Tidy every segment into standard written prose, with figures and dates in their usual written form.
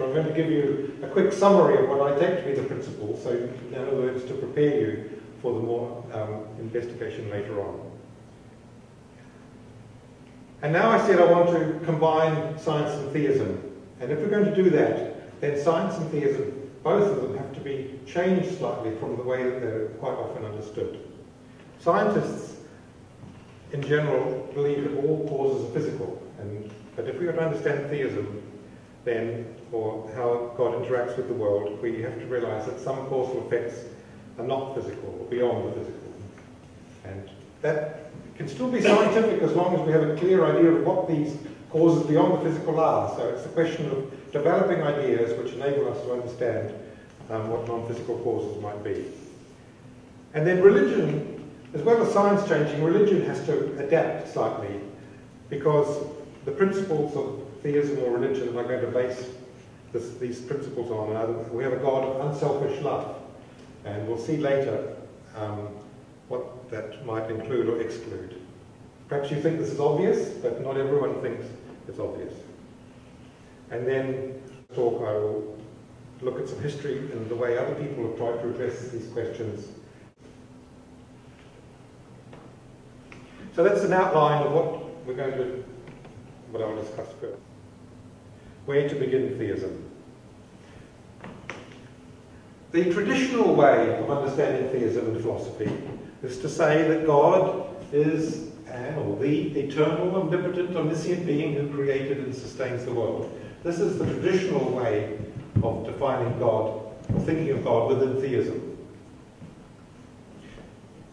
I'm going to give you a quick summary of what I take to be the principles, so in other words, to prepare you for the more investigation later on. And now I said I want to combine science and theism. And if we're going to do that, then science and theism, both of them have to be changed slightly from the way that they're quite often understood. Scientists, in general, believe that all causes are physical. But if we are to understand theism, then, or how God interacts with the world, we have to realize that some causal effects are not physical, or beyond the physical. And that can still be scientific as long as we have a clear idea of what these causes beyond the physical are. So it's a question of developing ideas which enable us to understand what non-physical causes might be. And then religion, as well as science changing, religion has to adapt slightly, because the principles of theism or religion are going to base these principles on. We have a God of unselfish love, and we'll see later what that might include or exclude. Perhaps you think this is obvious, but not everyone thinks it's obvious. And then I will look at some history and the way other people have tried to address these questions. So that's an outline of what I'll discuss first. Where to begin theism? The traditional way of understanding theism and philosophy is to say that God is the eternal, omnipotent, omniscient being who created and sustains the world. This is the traditional way of defining God, or thinking of God within theism.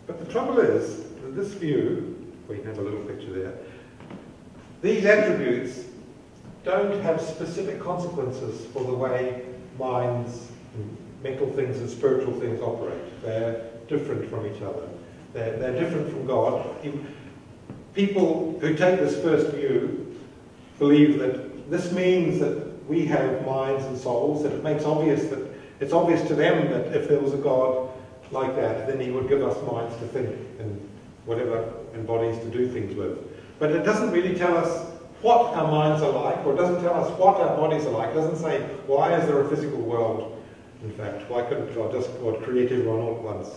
But the trouble is that this view, we have a little picture there, these attributes don't have specific consequences for the way minds, mental things and spiritual things operate. They're different from each other. They're different from God. People who take this first view believe that this means that we have minds and souls, that it makes obvious that it's obvious to them that if there was a God like that, then he would give us minds to think and whatever, and bodies to do things with. But it doesn't really tell us what our minds are like, or it doesn't tell us what our bodies are like. It doesn't say, why is there a physical world, in fact? Why couldn't God create everyone all at once,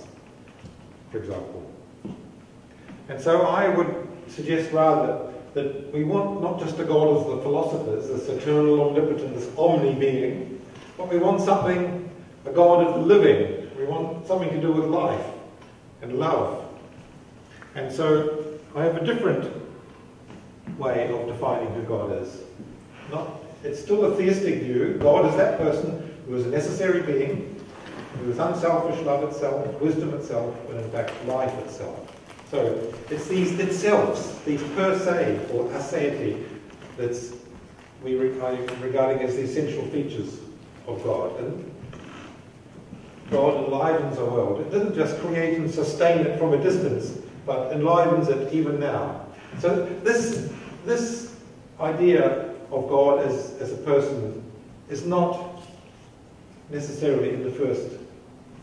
for example? And so I would suggest rather that we want not just a God as the philosophers, this eternal, omnipotent, this omni-being, but we want a God of the living. We want something to do with life and love. And so I have a different way of defining who God is. It's still a theistic view. God is that person who is a necessary being, who is unselfish, love itself, wisdom itself, and in fact life itself. So it's these itselfs, these per se or aseity, that we are regarding as the essential features of God. And God enlivens our world. It doesn't just create and sustain it from a distance, but enlivens it even now. So this idea of God as a person is not necessarily in the first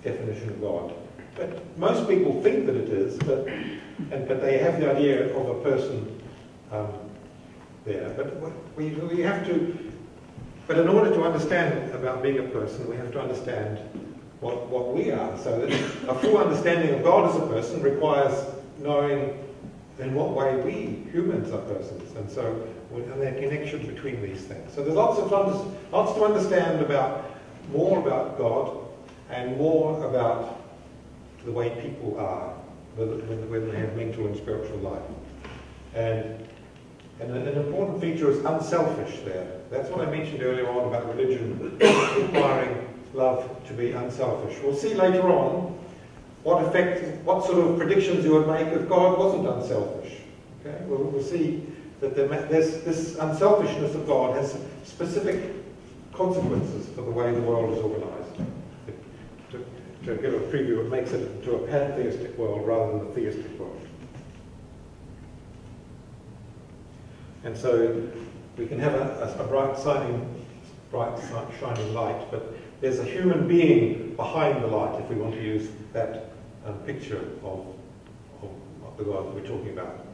definition of God. But most people think that it is, but they have the idea of a person there. But we have to. But in order to understand about being a person, we have to understand what we are. So that a full understanding of God as a person requires knowing in what way we humans are persons, and so and their connection between these things. So there's lots to understand more about God, and more about the way people are when they have mental and spiritual life. And an important feature is unselfish there. That's what I mentioned earlier on about religion requiring love to be unselfish. We'll see later on what sort of predictions you would make if God wasn't unselfish. Okay? We'll see that this unselfishness of God has specific consequences for the way the world is organized. To give a preview, it makes it into a pantheistic world rather than a theistic world. And so we can have a bright shining light, but there's a human being behind the light, if we want to use that picture of the God that we're talking about.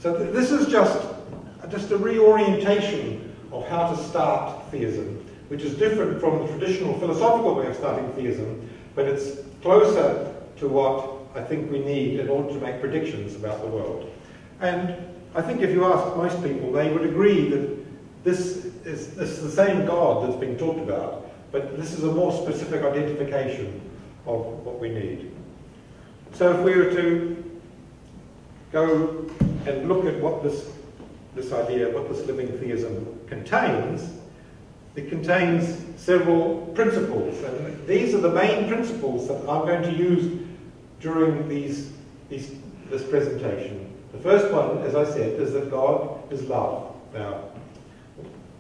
So this is just a reorientation of how to start theism. which is different from the traditional philosophical way of studying theism, but it's closer to what I think we need in order to make predictions about the world. And I think if you ask most people, they would agree that this is the same God that's being talked about, but this is a more specific identification of what we need. So if we were to go and look at what this idea, what this living theism contains, it contains several principles, and these are the main principles that I'm going to use during this presentation. The first one, as I said, is that God is love. Now,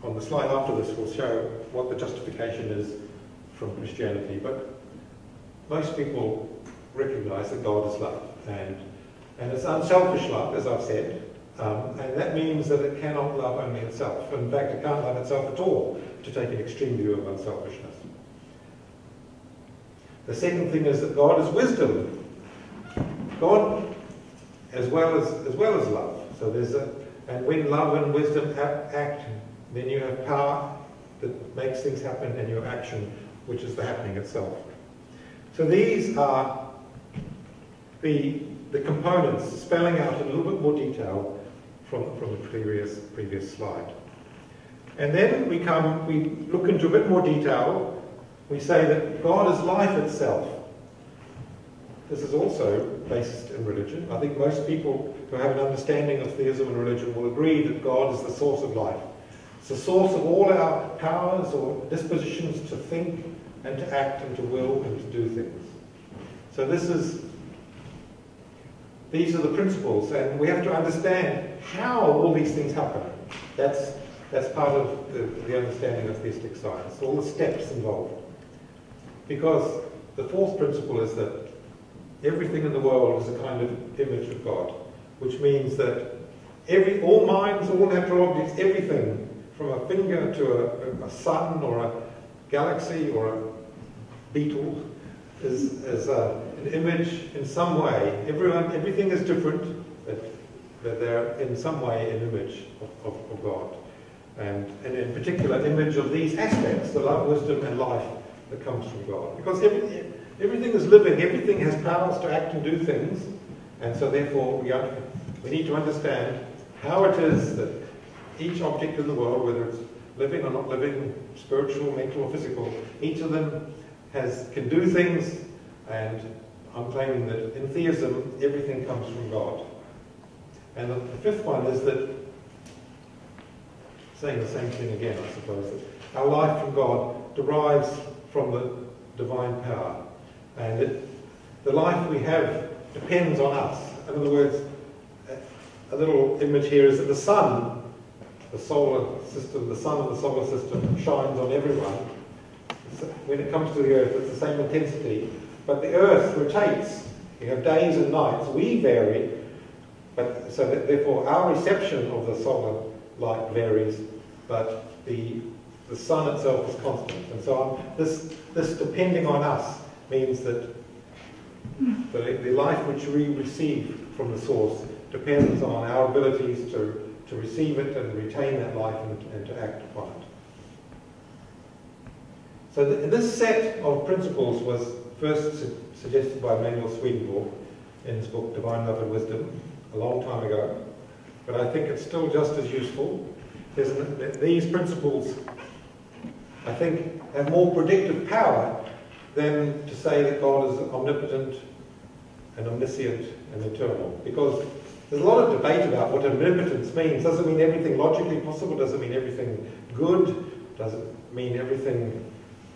on the slide after this, we'll show what the justification is from Christianity, but most people recognize that God is love, and it's unselfish love, as I've said, and that means that it cannot love only itself. In fact, it can't love itself at all, to take an extreme view of unselfishness. The second thing is that God is wisdom. God, as well as love. So and when love and wisdom act, then you have power that makes things happen, and your action, which is the happening itself. So these are the components, spelling out in a little bit more detail from the previous slide. And then we look into a bit more detail. We say that God is life itself. This is also based in religion. I think most people who have an understanding of theism and religion will agree that God is the source of life. It's the source of all our powers or dispositions to think and to act and to will and to do things. So these are the principles, and we have to understand how all these things happen. That's part of the understanding of theistic science, all the steps involved. Because the fourth principle is that everything in the world is a kind of image of God, which means that all minds, all natural objects, everything, from a finger to a sun or a galaxy or a beetle, is an image in some way. Everything is different, but they're in some way an image of God. And in particular, an image of these aspects, the love, wisdom, and life that comes from God. Because everything is living, everything has powers to act and do things, and so therefore we need to understand how it is that each object in the world, whether it's living or not living, spiritual, mental, or physical, each of them can do things, and I'm claiming that in theism, everything comes from God. And the fifth one is that, saying the same thing again, I suppose, that our life from God derives from the divine power. And the life we have depends on us. In other words, a little image here is that the sun, the solar system, the sun of the solar system shines on everyone. When it comes to the Earth, it's the same intensity, but the Earth rotates. You have days and nights. We vary, but so that therefore our reception of the solar light varies, but the sun itself is constant. And so on. This depending on us means that the life which we receive from the source depends on our abilities to receive it and retain that life and to act upon it. So this set of principles was first suggested by Emanuel Swedenborg in his book Divine Love and Wisdom a long time ago, but I think it's still just as useful. These principles, I think, have more predictive power than to say that God is omnipotent and omniscient and eternal, because there's a lot of debate about what omnipotence means. Does it mean everything logically possible? Does it mean everything good? Does it mean everything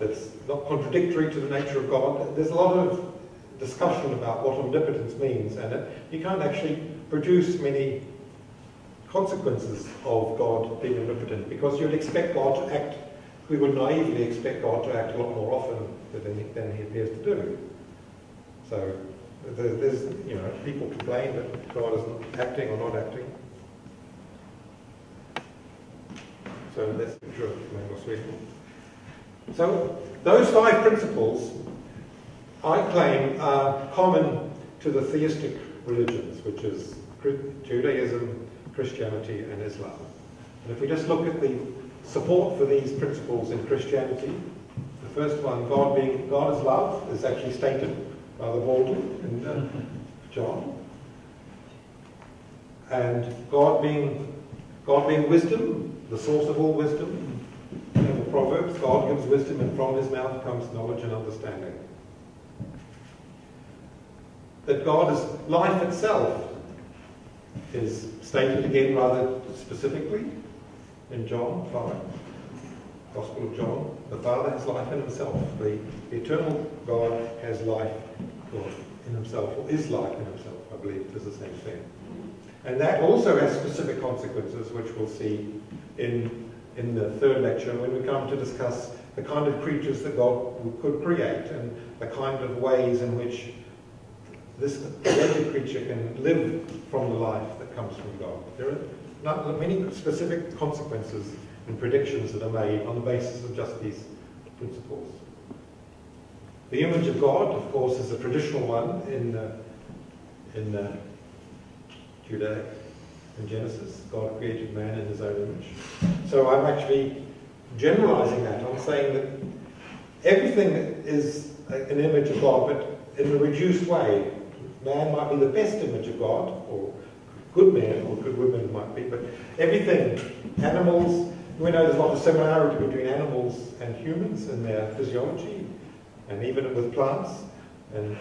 that's not contradictory to the nature of God? There's a lot of discussion about what omnipotence means, and you can't actually produce many consequences of God being omnipotent, because you'd expect God to act, we would naively expect God to act a lot more often than he appears to do. So there's, people complain that God is not acting or not acting. So that's the picture of Emanuel Swedenborg. So those 5 principles, I claim, are common to the theistic religions, which is Judaism, Christianity, and Islam. And if we just look at the support for these principles in Christianity. The first one, God is love, is actually stated rather boldly in John. And God being wisdom, the source of all wisdom. In the Proverbs, God gives wisdom, and from his mouth comes knowledge and understanding. That God is life itself is stated again rather specifically in John 5, Gospel of John. The Father has life in himself. The eternal God has life in himself, or is life in himself, I believe is the same thing. And that also has specific consequences, which we'll see in the third lecture when we come to discuss the kind of creatures that God could create and the kind of ways in which this created creature can live from the life that comes from God. There are many specific consequences and predictions that are made on the basis of just these principles. The image of God, of course, is a traditional one in Judaic in Genesis. God created man in his own image. So I'm actually generalizing that. I'm saying that everything is an image of God, but in a reduced way. Man might be the best image of God, or good men or good women might be, but everything, animals, we know there's a lot of similarity between animals and humans in their physiology, and even with plants, and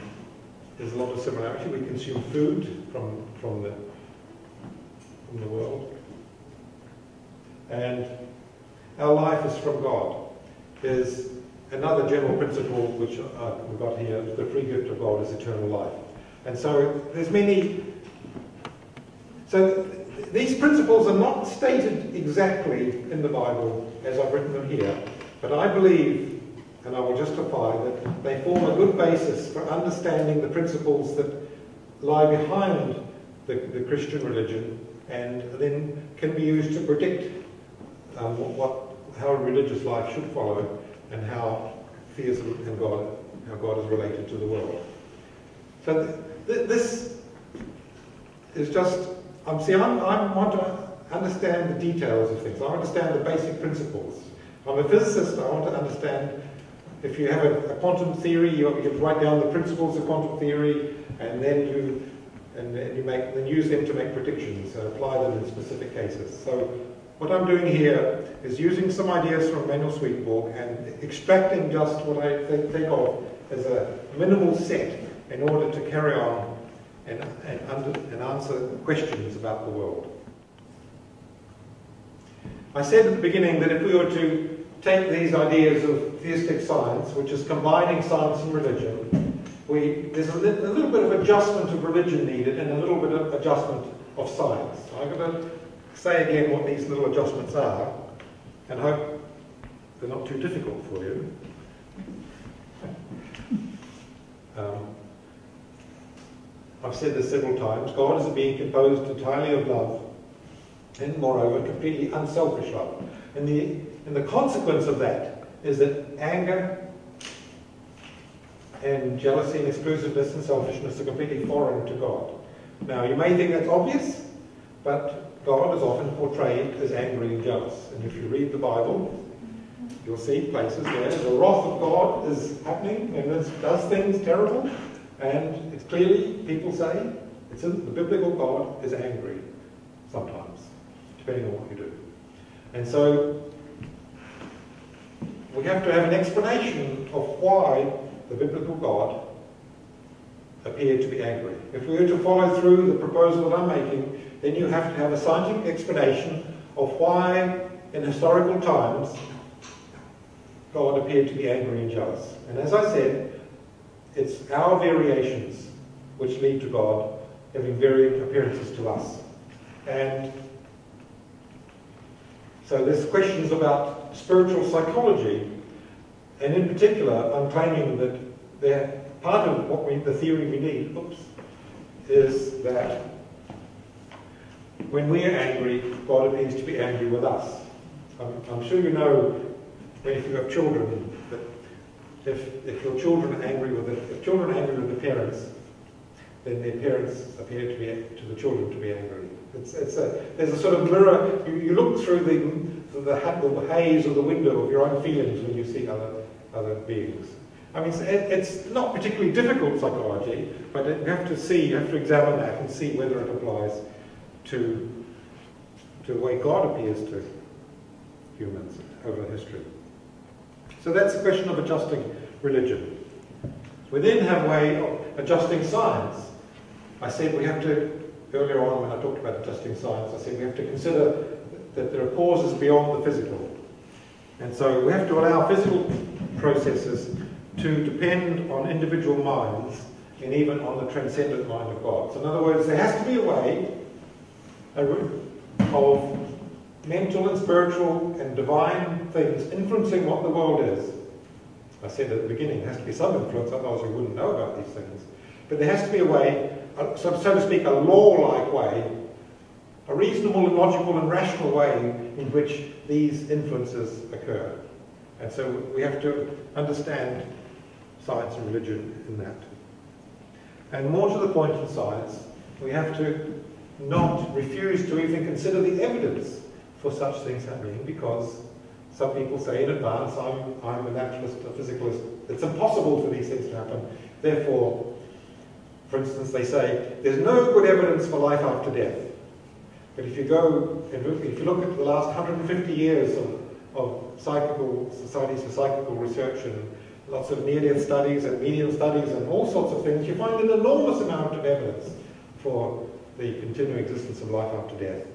there's a lot of similarity. We consume food from the world. And our life is from God. There's another general principle which we've got here, the free gift of God is eternal life. And so there's many, so these principles are not stated exactly in the Bible as I've written them here, but I believe, and I will justify, that they form a good basis for understanding the principles that lie behind the Christian religion, and then can be used to predict how a religious life should follow, and how theism and God, how God is related to the world. So this is just, I want to understand the details of things. I understand the basic principles. I'm a physicist. I want to understand, if you have a quantum theory, you write down the principles of quantum theory, and then you use them to make predictions and apply them in specific cases. So what I'm doing here is using some ideas from Emanuel Swedenborg and extracting just what I think of as a minimal set in order to carry on and answer questions about the world. I said at the beginning that if we were to take these ideas of theistic science, which is combining science and religion, there's a little bit of adjustment of religion needed and a little bit of adjustment of science. So I'm going to say again what these little adjustments are, and hope they're not too difficult for you. I've said this several times. God is a being composed entirely of love, and moreover, completely unselfish love. And the consequence of that is that anger and jealousy and exclusiveness and selfishness are completely foreign to God. Now, you may think that's obvious, but God is often portrayed as angry and jealous. And if you read the Bible, you'll see places where the wrath of God is happening and it does things terrible. And it's clearly, people say, the biblical God is angry sometimes, depending on what you do. And so we have to have an explanation of why the biblical God appeared to be angry. If we were to follow through the proposal that I'm making, then you have to have a scientific explanation of why, in historical times, God appeared to be angry and jealous. And as I said, it's our variations which lead to God having varying appearances to us. And so there's questions about spiritual psychology, and in particular, I'm claiming that part of the theory we need, is that when we are angry, God appears to be angry with us. I'm sure you know, if you have children, that if your children are angry with the parents, then their parents appear to the children to be angry. There's a sort of mirror. You look through the haze or the window of your own feelings when you see other beings. I mean, it's not particularly difficult psychology, but you have to examine that and see whether it applies to the way God appears to humans over history. So that's the question of adjusting religion. We then have a way of adjusting science. I said we have to, earlier on when I talked about adjusting science, I said we have to consider that there are causes beyond the physical. And so we have to allow physical processes to depend on individual minds and even on the transcendent mind of God. So in other words, there has to be a way of mental and spiritual and divine things influencing what the world is. I said at the beginning, there has to be some influence, otherwise we wouldn't know about these things. But there has to be a way, so to speak, a law-like way, a reasonable and logical and rational way in which these influences occur. And so we have to understand science and religion in that. And more to the point in science, we have to not refuse to even consider the evidence for such things happening, because some people say in advance, I'm a naturalist, a physicalist, it's impossible for these things to happen. Therefore, for instance, they say, there's no good evidence for life after death. But if you go, if you look at the last 150 years of societies for psychical research and lots of near-death studies and medium studies and all sorts of things, you find an enormous amount of evidence for the continuing existence of life after death.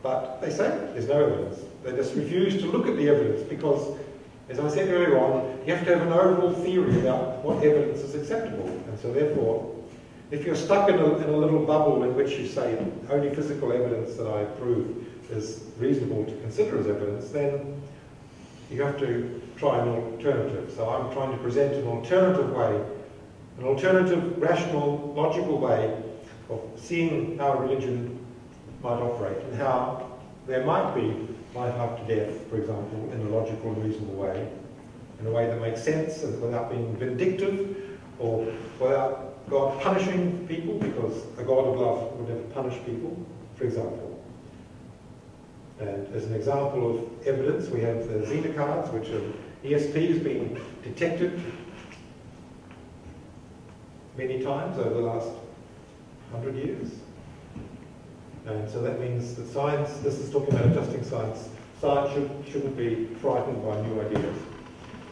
But they say there's no evidence. They just refuse to look at the evidence because, as I said earlier on, you have to have an overall theory about what evidence is acceptable. And so therefore, if you're stuck in a little bubble in which you say only physical evidence that I prove is reasonable to consider as evidence, then you have to try an alternative. So I'm trying to present an alternative way, an alternative, rational, logical way of seeing how religion might operate and how there might be life after death, for example, in a logical and reasonable way, in a way that makes sense and without being vindictive or without God punishing people, because a God of love would never punish people, for example. And as an example of evidence, we have the Zeta cards, which are ESPs being detected many times over the last 100 years. And so that means that science, this is talking about adjusting science, science shouldn't be frightened by new ideas.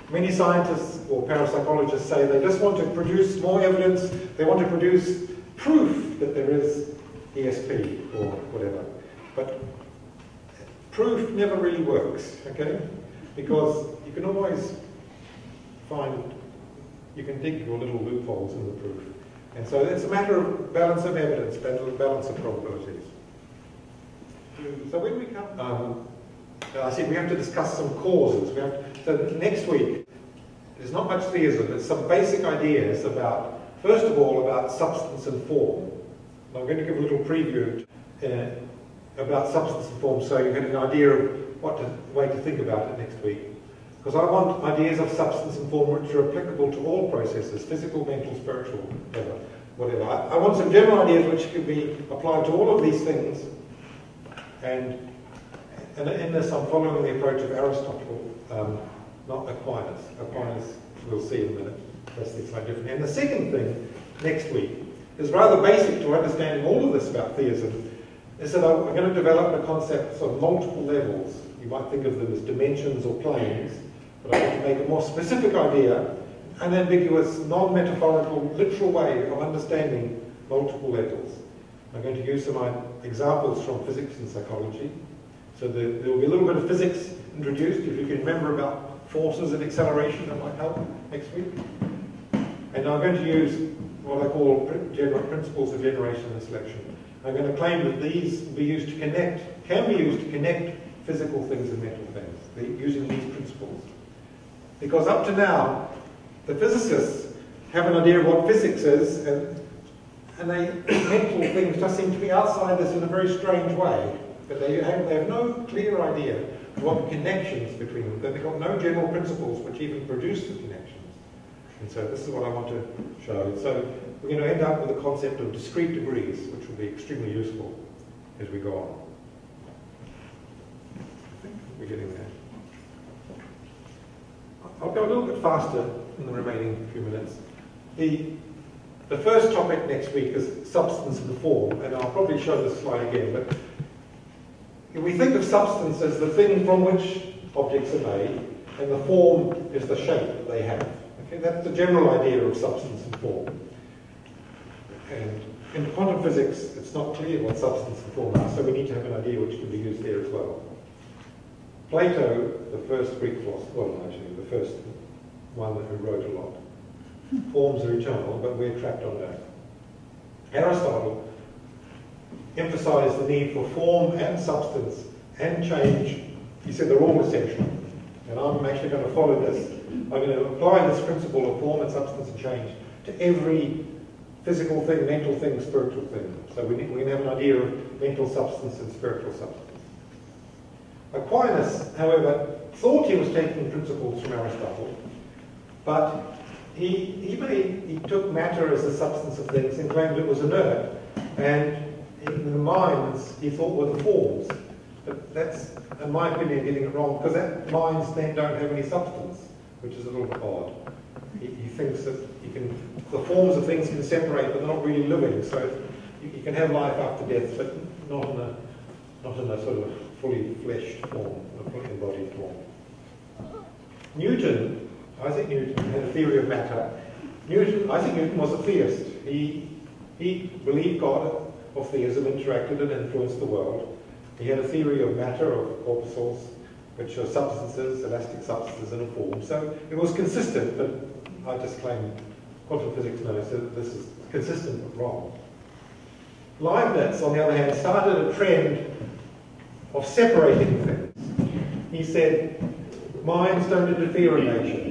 Many scientists or parapsychologists say they just want to produce more evidence, they want to produce proof that there is ESP or whatever. But proof never really works, okay? Because you can always find, you can dig your little loopholes in the proof. And so it's a matter of balance of evidence, balance of probabilities. So when we come, I said we have to discuss some causes. So next week, there's not much theism, there's some basic ideas about, first of all, about substance and form. And I'm going to give a little preview about substance and form so you get an idea of what way to think about it next week. Because I want ideas of substance and form which are applicable to all processes, physical, mental, spiritual, whatever. I want some general ideas which can be applied to all of these things. And in this, I'm following the approach of Aristotle, not Aquinas. Aquinas, we'll see in a minute, that's slightly different. And the second thing, next week, is rather basic to understanding all of this about theism, is that I'm going to develop the concepts of multiple levels. You might think of them as dimensions or planes, but I want to make a more specific idea, an ambiguous, non-metaphorical, literal way of understanding multiple levels. I'm going to use some examples from physics and psychology. So there will be a little bit of physics introduced. If you can remember about forces and acceleration, that might help next week. And I'm going to use what I call principles of generation and selection. I'm going to claim that these can be used to connect physical things and mental things, using these principles. Because up to now, the physicists have an idea of what physics is, and mental things just seem to be outside this in a very strange way. But they have no clear idea of what the connections between them. They've got no general principles which even produce the connections. And so this is what I want to show. So we're going to end up with the concept of discrete degrees, which will be extremely useful as we go on. I think. we're getting there. I'll go a little bit faster in the remaining few minutes. The first topic next week is substance and form, and I'll probably show this slide again, but if we think of substance as the thing from which objects are made, and the form is the shape that they have. Okay, that's the general idea of substance and form. And in quantum physics, it's not clear what substance and form are, so we need to have an idea which can be used there as well. Plato, the first Greek philosopher, well, actually, the first one who wrote a lot, forms are eternal, but we're trapped on earth. Aristotle emphasized the need for form and substance and change. He said they're all essential. And I'm actually going to follow this. I'm going to apply this principle of form and substance and change to every physical thing, mental thing, spiritual thing. So we can have an idea of mental substance and spiritual substance. Aquinas, however, thought he was taking principles from Aristotle, but he took matter as the substance of things and claimed it was inert, and in the minds he thought were the forms. But that's, in my opinion, getting it wrong, because that minds then don't have any substance, which is a little bit odd. He thinks that the forms of things can separate, but they're not really living. So you can have life after death, but not in a sort of fully fleshed form, a fully embodied form. Isaac Newton had a theory of matter. Isaac Newton was a theist. He believed God of theism interacted and influenced the world. He had a theory of matter, of corpuscles, which are substances, elastic substances in a form. So it was consistent, but I just claim quantum physics knows that this is consistent but wrong. Leibniz, on the other hand, started a trend of separating things. He said, minds don't interfere in nature.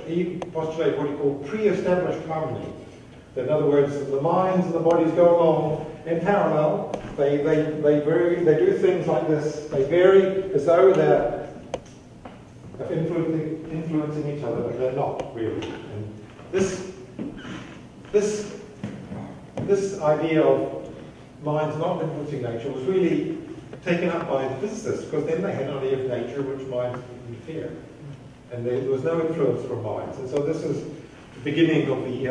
He postulated what he called pre-established harmony. In other words, the minds and the bodies go along in parallel. They do things like this. They vary as though they're influencing each other, but they're not really. And this idea of minds not influencing nature was really taken up by the physicists, because then they had an idea of nature in which minds interfere. And there was no influence from minds. And so this is the beginning of the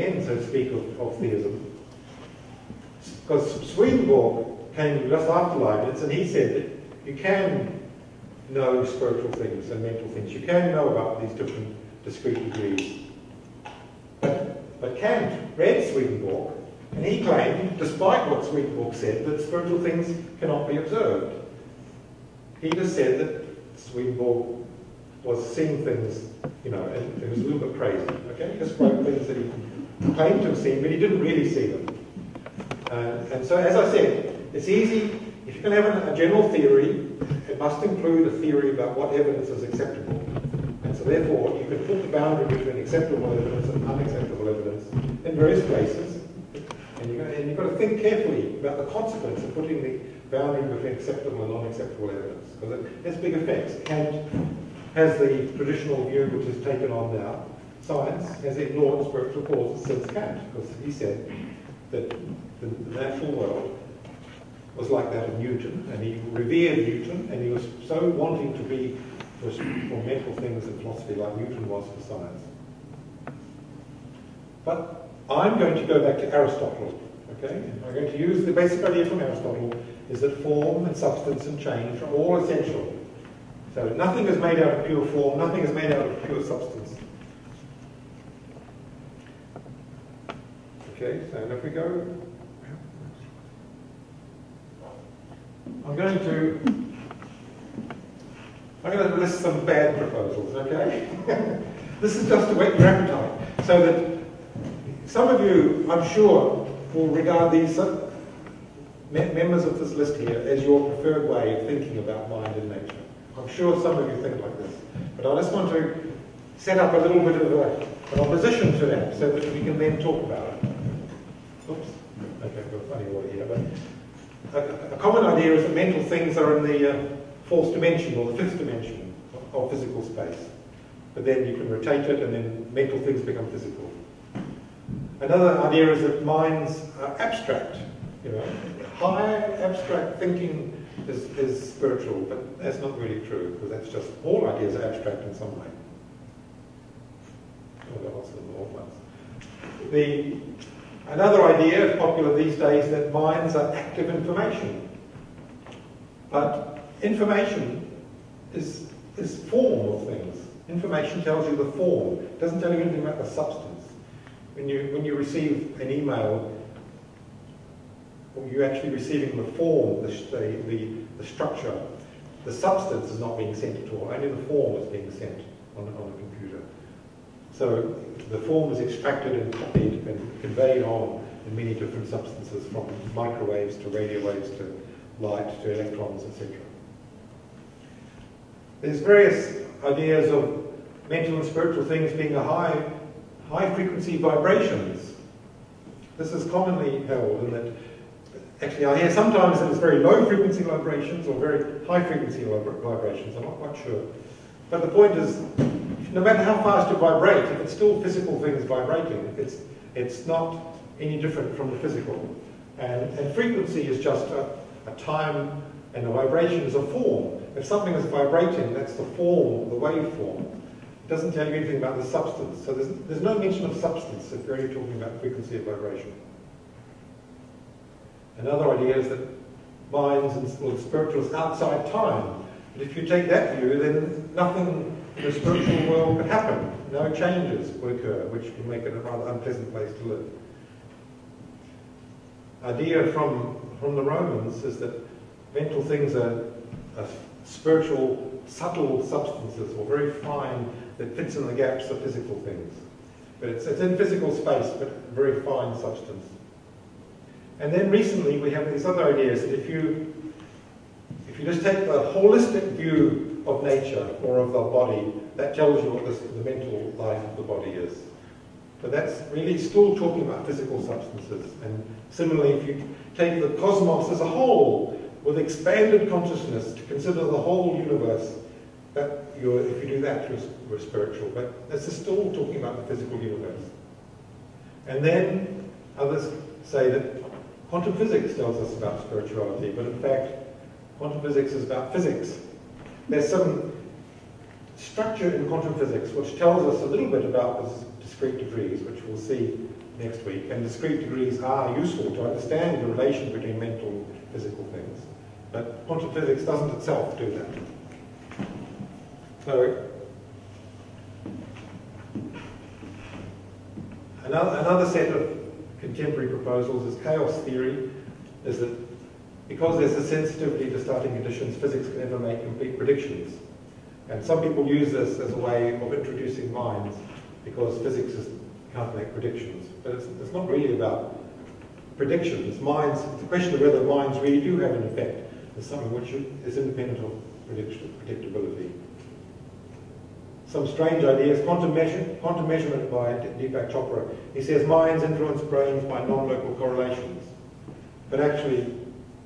end, so to speak, of theism. Because Swedenborg came just after Leibniz, and he said that you can know spiritual things and mental things. You can know about these different discrete degrees. But Kant read Swedenborg, and he claimed, despite what Swedenborg said, that spiritual things cannot be observed. He just said that Swedenborg was seeing things, and it was a little bit crazy. Okay, he just wrote things that he claimed to have seen, but he didn't really see them. And so, as I said, it's easy. If you can have a general theory, it must include a theory about what evidence is acceptable. And so, therefore, you can put the boundary between acceptable evidence and unacceptable evidence in various places. And you've got to think carefully about the consequence of putting the boundary between acceptable and unacceptable evidence, because it has big effects. Kant has the traditional view, which is taken on now. Science has ignored spiritual causes since Kant, because he said that the natural world was like that of Newton, and he revered Newton, and he was so wanting to be for mental things in philosophy like Newton was for science. But I'm going to go back to Aristotle, okay? I'm going to use the basic idea from Aristotle is that form and substance and change are all essential. So nothing is made out of pure form, nothing is made out of pure substance. Okay, so if we go, I'm going to list some bad proposals, okay? This is just to whet your appetite, so that some of you, I'm sure, will regard these members of this list here as your preferred way of thinking about mind and nature. I'm sure some of you think like this. But I just want to set up a little bit of an opposition to that so that we can then talk about it. Oops. Okay, I've got funny water here. But a common idea is that mental things are in the fourth dimension or the fifth dimension of physical space. But then you can rotate it and then mental things become physical. Another idea is that minds are abstract. High abstract thinking is spiritual, but that's not really true, because that's just, all ideas are abstract in some way. Another idea popular these days that minds are active information. But information is form of things. Information tells you the form. It doesn't tell you anything about the substance. When you receive an email, you're actually receiving the form, the structure. The substance is not being sent at all. Only the form is being sent on a computer. So the form is extracted and copied and conveyed on in many different substances, from microwaves to radio waves to light to electrons, etc. There's various ideas of mental and spiritual things being a high frequency vibrations. This is commonly held in that, actually I hear sometimes that it's very low frequency vibrations or very high frequency vibrations, I'm not quite sure. But the point is, no matter how fast you vibrate, if it's still physical things vibrating, it's not any different from the physical. And frequency is just a time, and a vibration is a form. If something is vibrating, that's the form, the waveform. It doesn't tell you anything about the substance. So there's no mention of substance if you're only talking about frequency of vibration. Another idea is that minds and spiritual is outside time. But if you take that view, then nothing in the spiritual world could happen. No changes would occur, which would make it a rather unpleasant place to live. Idea from the Romans is that mental things are spiritual, subtle substances, or very fine, that fits in the gaps of physical things. But it's in physical space, but very fine substance. And then recently we have these other ideas that if you just take the holistic view of nature or of the body, that tells you what the mental life of the body is. But that's really still talking about physical substances. And similarly, if you take the cosmos as a whole, with expanded consciousness, to consider the whole universe, if you do that, you're spiritual. But this is still talking about the physical universe. And then others say that quantum physics tells us about spirituality, but in fact, quantum physics is about physics. There's some structure in quantum physics which tells us a little bit about the discrete degrees, which we'll see next week. And discrete degrees are useful to understand the relation between mental and physical things. But quantum physics doesn't itself do that. So, another set of contemporary proposals is chaos theory, is that because there's a sensitivity to starting conditions, physics can never make complete predictions. And some people use this as a way of introducing minds, because physics can't make predictions. But it's not really about predictions. Minds, it's a question of whether minds really do have an effect. It's something which is independent of predictability. Some strange ideas. Quantum measurement by Deepak Chopra. He says minds influence brains by non-local correlations. But actually,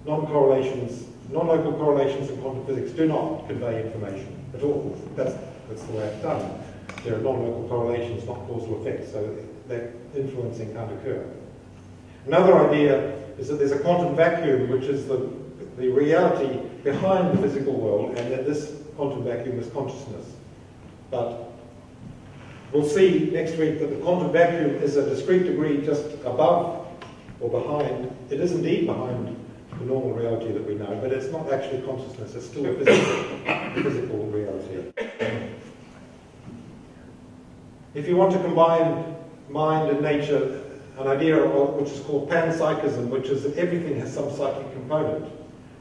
non-local correlations in quantum physics do not convey information at all. That's the way it's done. There are non-local correlations, not causal effects, so that influencing can't occur. Another idea is that there's a quantum vacuum, which is the reality behind the physical world, and that this quantum vacuum is consciousness. But we'll see next week that the quantum vacuum is a discrete degree just above or behind. It is indeed behind the normal reality that we know, but it's not actually consciousness. It's still a physical reality. If you want to combine mind and nature, an idea which is called panpsychism, which is that everything has some psychic component.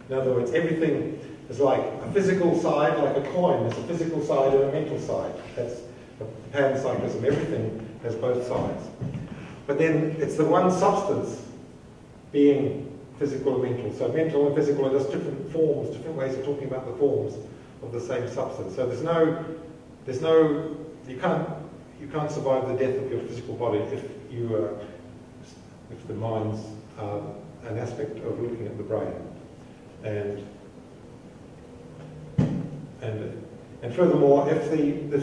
In other words, everything is like a physical side, like a coin. There's a physical side and a mental side. That's panpsychism. Everything has both sides. But then it's the one substance being physical and mental. So mental and physical are just different forms, different ways of talking about the forms of the same substance. So you can't survive the death of your physical body if the mind's an aspect of looking at the brain. And furthermore, if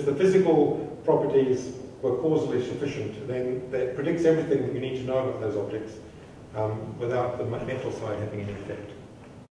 the physical properties were causally sufficient, then that predicts everything that you need to know about those objects without the mental side having any effect.